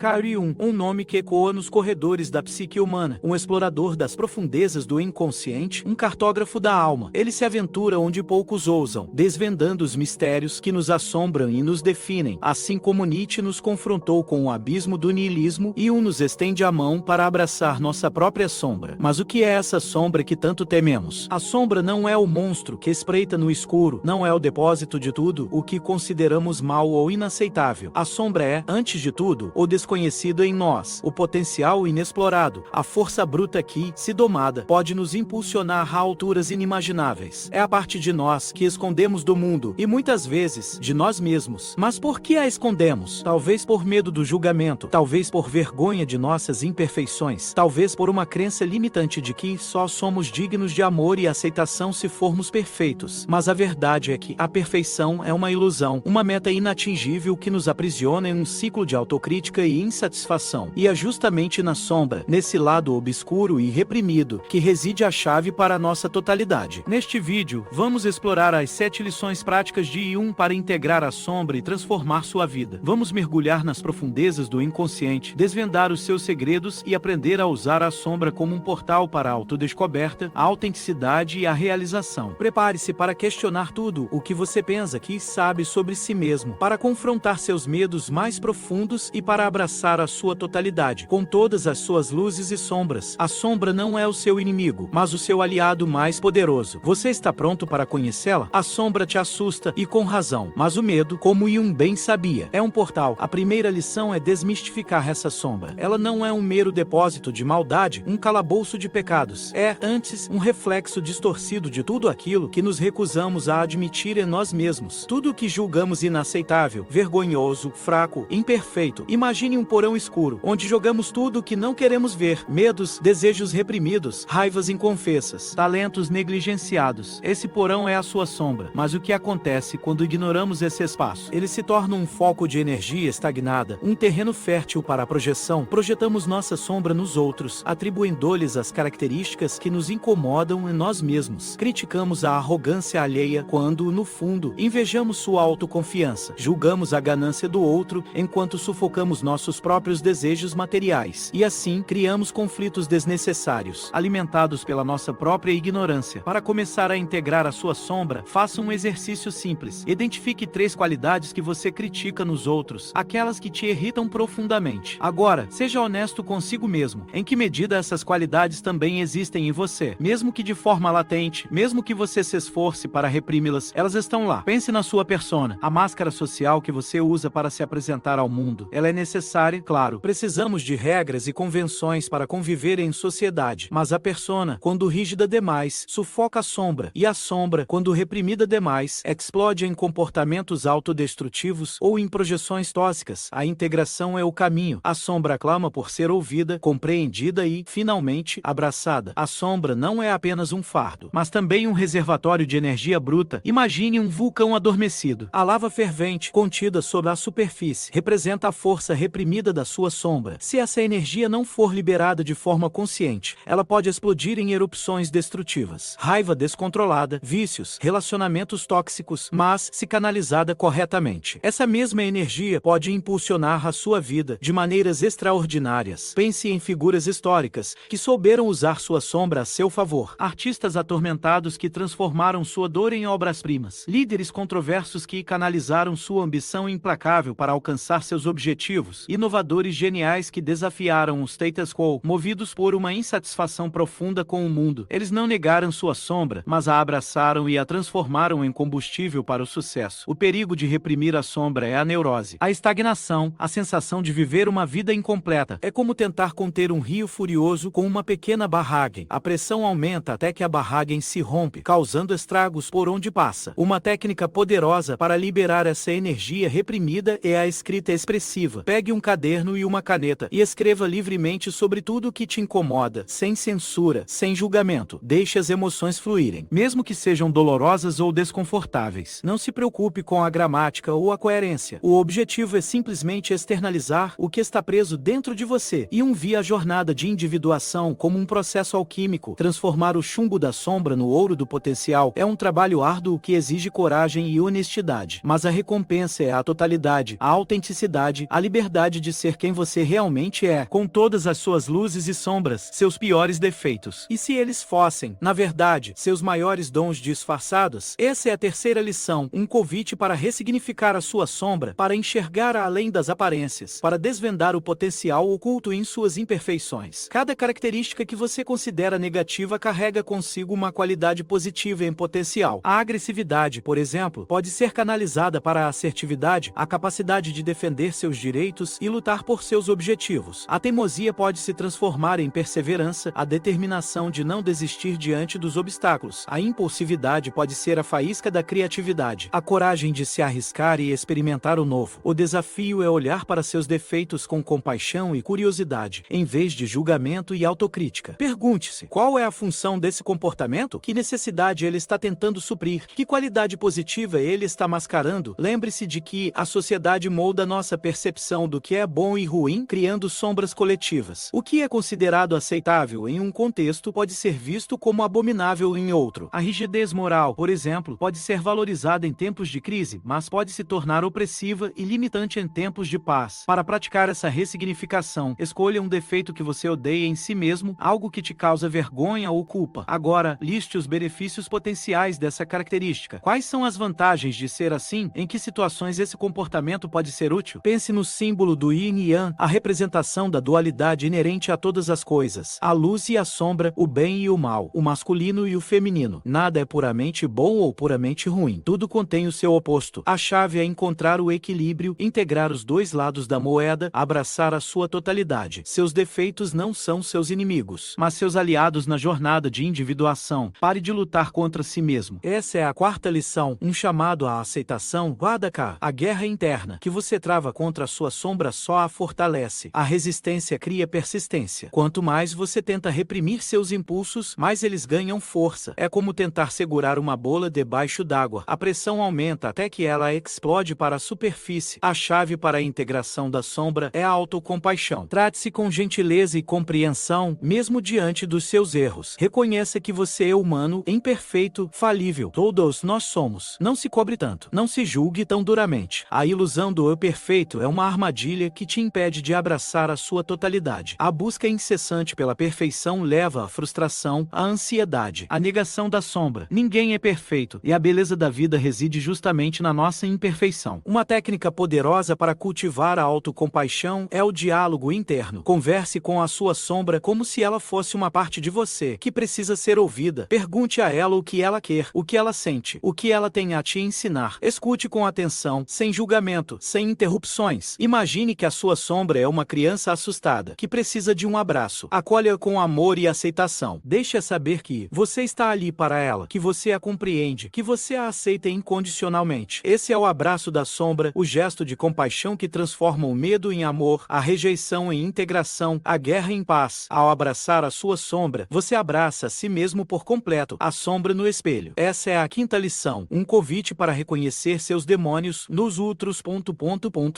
Carl Jung, um nome que ecoa nos corredores da psique humana, um explorador das profundezas do inconsciente, um cartógrafo da alma. Ele se aventura onde poucos ousam, desvendando os mistérios que nos assombram e nos definem, assim como Nietzsche nos confrontou com o abismo do niilismo e nos estende a mão para abraçar nossa própria sombra. Mas o que é essa sombra que tanto tememos? A sombra não é o monstro que espreita no escuro, não é o depósito de tudo o que consideramos mal ou inaceitável. A sombra é, antes de tudo, o desconhecido em nós, o potencial inexplorado, a força bruta que, se domada, pode nos impulsionar a alturas inimagináveis. É a parte de nós que escondemos do mundo, e muitas vezes, de nós mesmos. Mas por que a escondemos? Talvez por medo do julgamento, talvez por vergonha de nossas imperfeições, talvez por uma crença limitante de que só somos dignos de amor e aceitação se formos perfeitos. Mas a verdade é que a perfeição é uma ilusão, uma meta inatingível que nos aprisiona em um ciclo de autocrítica e insatisfação. E é justamente na sombra, nesse lado obscuro e reprimido, que reside a chave para a nossa totalidade. Neste vídeo, vamos explorar as 7 lições práticas de Jung para integrar a sombra e transformar sua vida. Vamos mergulhar nas profundezas do inconsciente, desvendar os seus segredos e aprender a usar a sombra como um portal para a autodescoberta, a autenticidade e a realização. Prepare-se para questionar tudo o que você pensa que sabe sobre si mesmo, para confrontar seus medos mais profundos e para abraçar a sua totalidade, com todas as suas luzes e sombras. A sombra não é o seu inimigo, mas o seu aliado mais poderoso. Você está pronto para conhecê-la? A sombra te assusta, e com razão, mas o medo, como Jung bem sabia, é um portal. A primeira lição é desmistificar essa sombra. Ela não é um mero depósito de maldade, um calabouço de pecados. É, antes, um reflexo distorcido de tudo aquilo que nos recusamos a admitir em nós mesmos. Tudo o que julgamos inaceitável, vergonhoso, fraco, imperfeito. Imagine um porão escuro, onde jogamos tudo o que não queremos ver. Medos, desejos reprimidos, raivas inconfessas, talentos negligenciados. Esse porão é a sua sombra. Mas o que acontece quando ignoramos esse espaço? Ele se torna um foco de energia estagnada, um terreno fértil para a projeção. Projetamos nossa sombra nos outros, atribuindo-lhes as características que nos incomodam em nós mesmos. Criticamos a arrogância alheia quando, no fundo, invejamos sua autoconfiança. Julgamos a ganância do outro enquanto sufocamos nossos próprios desejos materiais. E assim, criamos conflitos desnecessários, alimentados pela nossa própria ignorância. Para começar a integrar a sua sombra, faça um exercício simples. Identifique 3 qualidades que você critica nos outros, aquelas que te irritam profundamente. Agora, seja honesto consigo mesmo. Em que medida essas qualidades também existem em você? Mesmo que de forma latente, mesmo que você se esforce para reprimi-las, elas estão lá. Pense na sua persona, a máscara social que você usa para se apresentar ao mundo. Ela é necessária, claro. Precisamos de regras e convenções para conviver em sociedade. Mas a persona, quando rígida demais, sufoca a sombra. E a sombra, quando reprimida demais, explode em comportamentos autodestrutivos ou em projeções tóxicas. A integração é o caminho. A sombra clama por ser ouvida, compreendida e, finalmente, abraçada. A sombra não é apenas um fardo, mas também um reservatório de energia bruta. Imagine um vulcão adormecido. A lava fervente, contida sob a superfície, representa a força reprimida da sua sombra. Se essa energia não for liberada de forma consciente, ela pode explodir em erupções destrutivas. Raiva descontrolada, vícios, relacionamentos tóxicos, mas, se canalizada corretamente, essa mesma energia pode impulsionar a sua vida de maneiras extraordinárias. Pense em figuras históricas que souberam usar sua sombra a seu favor. Artistas atormentados que transformaram sua dor em obras-primas. Líderes controversos que canalizaram sua ambição implacável para alcançar seus objetivos. Inovadores geniais que desafiaram o status quo, movidos por uma insatisfação profunda com o mundo. Eles não negaram sua sombra, mas a abraçaram e a transformaram em combustível para o sucesso. O perigo de reprimir a sombra é a neurose, a estagnação, a sensação de viver uma vida incompleta. É como tentar conter um rio furioso com uma pequena barragem. A pressão aumenta até que a barragem se rompe, causando estragos por onde passa. Uma técnica poderosa para liberar essa energia reprimida é a escrita expressiva. Pegue um caderno e uma caneta e escreva livremente sobre tudo o que te incomoda, sem censura, sem julgamento. Deixe as emoções fluírem, mesmo que sejam dolorosas ou desconfortáveis. Não se preocupe com a gramática ou a coerência. O objetivo é simplesmente externalizar o que está preso dentro de você. E via a jornada de individuação como um processo alquímico. Transformar o chumbo da sombra no ouro do potencial é um trabalho árduo que exige coragem e honestidade. Mas a recompensa é a totalidade, a autenticidade, a liberdade capacidade de ser quem você realmente é, com todas as suas luzes e sombras, seus piores defeitos. E se eles fossem, na verdade, seus maiores dons disfarçados? Essa é a terceira lição, um convite para ressignificar a sua sombra, para enxergar além das aparências, para desvendar o potencial oculto em suas imperfeições. Cada característica que você considera negativa carrega consigo uma qualidade positiva em potencial. A agressividade, por exemplo, pode ser canalizada para a assertividade, a capacidade de defender seus direitos e lutar por seus objetivos. A teimosia pode se transformar em perseverança, a determinação de não desistir diante dos obstáculos. A impulsividade pode ser a faísca da criatividade, a coragem de se arriscar e experimentar o novo. O desafio é olhar para seus defeitos com compaixão e curiosidade, em vez de julgamento e autocrítica. Pergunte-se, qual é a função desse comportamento? Que necessidade ele está tentando suprir? Que qualidade positiva ele está mascarando? Lembre-se de que a sociedade molda nossa percepção do que é bom e ruim, criando sombras coletivas. O que é considerado aceitável em um contexto pode ser visto como abominável em outro. A rigidez moral, por exemplo, pode ser valorizada em tempos de crise, mas pode se tornar opressiva e limitante em tempos de paz. Para praticar essa ressignificação, escolha um defeito que você odeia em si mesmo, algo que te causa vergonha ou culpa. Agora, liste os benefícios potenciais dessa característica. Quais são as vantagens de ser assim? Em que situações esse comportamento pode ser útil? Pense no símbolo do Yin e Yang, a representação da dualidade inerente a todas as coisas. A luz e a sombra, o bem e o mal, o masculino e o feminino. Nada é puramente bom ou puramente ruim. Tudo contém o seu oposto. A chave é encontrar o equilíbrio, integrar os dois lados da moeda, abraçar a sua totalidade. Seus defeitos não são seus inimigos, mas seus aliados na jornada de individuação. Pare de lutar contra si mesmo. Essa é a quarta lição, um chamado à aceitação, Vadaka. A guerra interna que você trava contra a sua sombra só a fortalece. A resistência cria persistência. Quanto mais você tenta reprimir seus impulsos, mais eles ganham força. É como tentar segurar uma bola debaixo d'água. A pressão aumenta até que ela explode para a superfície. A chave para a integração da sombra é a autocompaixão. Trate-se com gentileza e compreensão, mesmo diante dos seus erros. Reconheça que você é humano, imperfeito, falível. Todos nós somos. Não se cobre tanto. Não se julgue tão duramente. A ilusão do eu perfeito é uma armadilha que te impede de abraçar a sua totalidade. A busca incessante pela perfeição leva à frustração, à ansiedade, à negação da sombra. Ninguém é perfeito, e a beleza da vida reside justamente na nossa imperfeição. Uma técnica poderosa para cultivar a autocompaixão é o diálogo interno. Converse com a sua sombra como se ela fosse uma parte de você, que precisa ser ouvida. Pergunte a ela o que ela quer, o que ela sente, o que ela tem a te ensinar. Escute com atenção, sem julgamento, sem interrupções. Imagine que a sua sombra é uma criança assustada, que precisa de um abraço. Acolha-a com amor e aceitação. Deixe-a saber que você está ali para ela, que você a compreende, que você a aceita incondicionalmente. Esse é o abraço da sombra, o gesto de compaixão que transforma o medo em amor, a rejeição em integração, a guerra em paz. Ao abraçar a sua sombra, você abraça a si mesmo por completo, a sombra no espelho. Essa é a quinta lição, um convite para reconhecer seus demônios nos outros...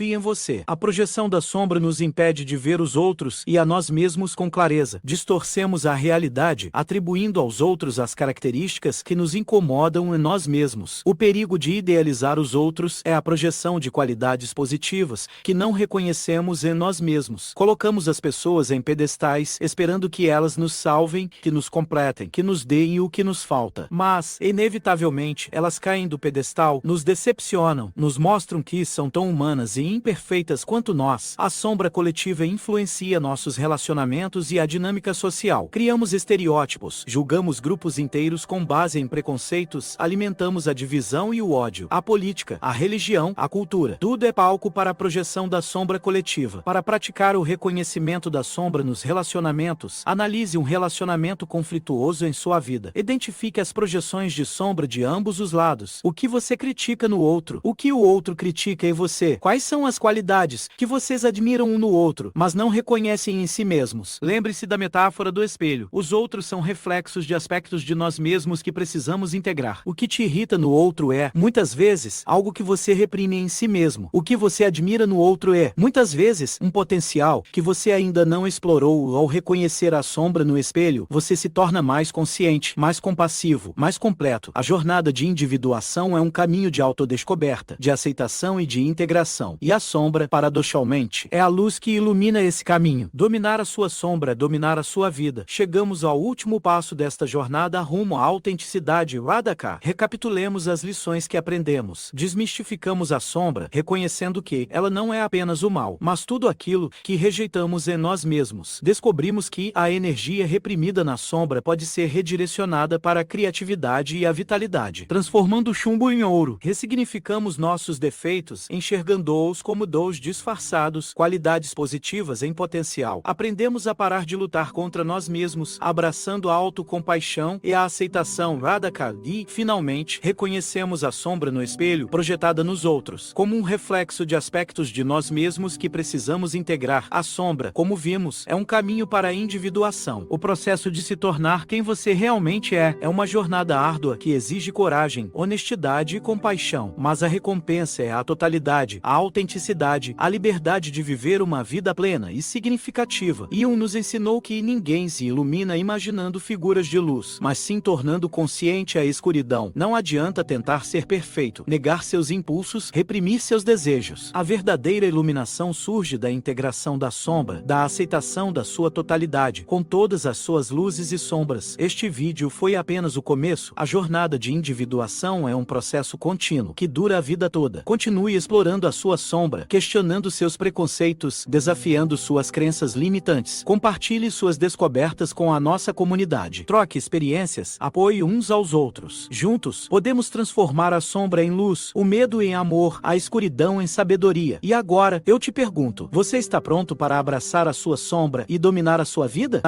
e em você. A projeção da sombra nos impede de ver os outros e a nós mesmos com clareza. Distorcemos a realidade, atribuindo aos outros as características que nos incomodam em nós mesmos. O perigo de idealizar os outros é a projeção de qualidades positivas que não reconhecemos em nós mesmos. Colocamos as pessoas em pedestais, esperando que elas nos salvem, que nos completem, que nos deem o que nos falta. Mas, inevitavelmente, elas caem do pedestal, nos decepcionam, nos mostram que são tão humanas e imperfeitas quanto nós. A sombra coletiva influencia nossos relacionamentos e a dinâmica social. Criamos estereótipos, julgamos grupos inteiros com base em preconceitos, alimentamos a divisão e o ódio. A política, a religião, a cultura. Tudo é palco para a projeção da sombra coletiva. Para praticar o reconhecimento da sombra nos relacionamentos, analise um relacionamento conflituoso em sua vida. Identifique as projeções de sombra de ambos os lados. O que você critica no outro? O que o outro critica em você? Quais são as qualidades que vocês admiram um no outro, mas não reconhecem em si mesmos? Lembre-se da metáfora do espelho. Os outros são reflexos de aspectos de nós mesmos que precisamos integrar. O que te irrita no outro é, muitas vezes, algo que você reprime em si mesmo. O que você admira no outro é, muitas vezes, um potencial que você ainda não explorou. Ao reconhecer a sombra no espelho, você se torna mais consciente, mais compassivo, mais completo. A jornada de individuação é um caminho de autodescoberta, de aceitação e de integração. E a sombra, para paradoxalmente, é a luz que ilumina esse caminho. Dominar a sua sombra é dominar a sua vida. Chegamos ao último passo desta jornada rumo à autenticidade Radhaka. Recapitulemos as lições que aprendemos. Desmistificamos a sombra, reconhecendo que ela não é apenas o mal, mas tudo aquilo que rejeitamos em nós mesmos. Descobrimos que a energia reprimida na sombra pode ser redirecionada para a criatividade e a vitalidade, transformando o chumbo em ouro. Ressignificamos nossos defeitos, enxergando-os como dons disfarçados, qualidades positivas em potencial. Aprendemos a parar de lutar contra nós mesmos, abraçando a autocompaixão e a aceitação Radhaka e, finalmente, reconhecemos a sombra no espelho projetada nos outros, como um reflexo de aspectos de nós mesmos que precisamos integrar. A sombra, como vimos, é um caminho para a individuação. O processo de se tornar quem você realmente é uma jornada árdua que exige coragem, honestidade e compaixão, mas a recompensa é a totalidade, a autenticidade, a liberdade de viver uma vida plena e significativa. Jung nos ensinou que ninguém se ilumina imaginando figuras de luz, mas sim tornando consciente a escuridão. Não adianta tentar ser perfeito, negar seus impulsos, reprimir seus desejos. A verdadeira iluminação surge da integração da sombra, da aceitação da sua totalidade, com todas as suas luzes e sombras. Este vídeo foi apenas o começo. A jornada de individuação é um processo contínuo, que dura a vida toda. Continue explorando a sua sombra, questionando seus preconceitos, desafiando suas crenças limitantes. Compartilhe suas descobertas com a nossa comunidade. Troque experiências, apoie uns aos outros. Juntos, podemos transformar a sombra em luz, o medo em amor, a escuridão em sabedoria. E agora, eu te pergunto, você está pronto para abraçar a sua sombra e dominar a sua vida?